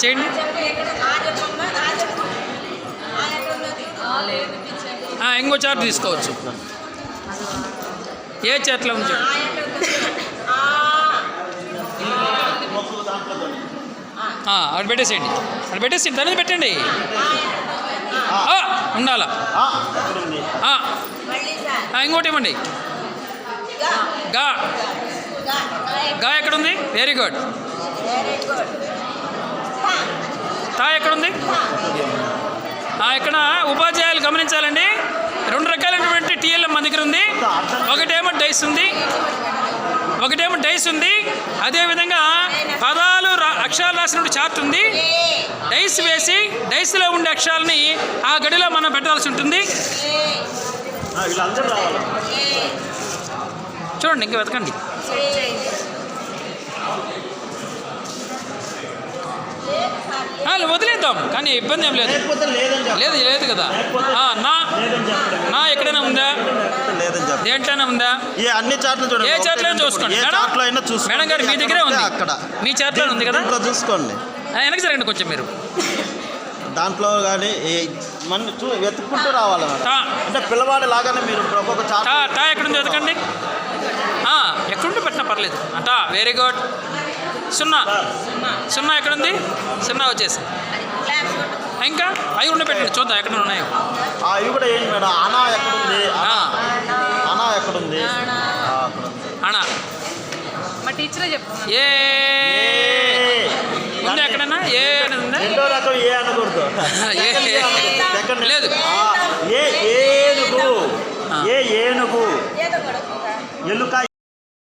చేయండి. ఇంకో చార్ట్ తీసుకోవచ్చు. ఏ చార్ట్లో ఉంది? అక్కడ పెట్టేసేయండి. అక్కడ పెట్టేసి దాని పెట్టండి. ఉండాలా? ఇంకోటి ఇవ్వండి. గా గా ఎక్కడుంది? Very good. తా ఎక్కడుంది? ఇక్కడ ఉపాధ్యాయులు గమనించాలండి. 2 రకాలైనటువంటి టీఎల్ఎం మన దగ్గర ఉంది. ఒకటేమో డైస్ ఉంది. అదేవిధంగా పదాలు అక్షరాలు రాసినటువంటి చార్ట్ ఉంది. డైస్ వేసి డైస్లో ఉండే అక్షరాలని ఆ గడిలో మనం పెట్టాల్సి ఉంటుంది. చూడండి, ఇంక వెతకండి. వదిలేద్దాం, కానీ ఇబ్బంది ఏం లేదు. లేదు కదా. నా ఎక్కడైనా ఉందా? దేంట్లోనే ఉందా? అన్ని చార్ట్లు ఏ చార్ట్లో చూసుకోండి. మేడం గారు మీ దగ్గరే ఉంది. మీ చార్ట్లో ఉంది కదా, చూసుకోండి. వెనక్కి జరగండి కొంచెం మీరు. దాంట్లో కానీ వెతుక్కుంటూ రావాలి. అంటే పిల్లవాడి లాగానే మీరు ఒక్కొక్క చార్ట్. టా ఎక్కడుంది వెతకండి. ఎక్కడుంటే పెట్టినా పర్లేదు. Very good. 0 ఎక్కడుంది? 0 వచ్చేసి ఇంకా అవి ఉండి పెట్టండి, చూద్దాం ఎక్కడ ఉన్నాయో. అవి కూడా ఏంటి మేడం? అనా ఎక్కడుంది? అనా ఎక్కడుంది? అనా ఏ ఉంది ఎక్కడైనా? ఏ అనేది ఉందా? రెండో రకం ఏ అనకూడదు. లేదు. ఏనుగు ఎలుక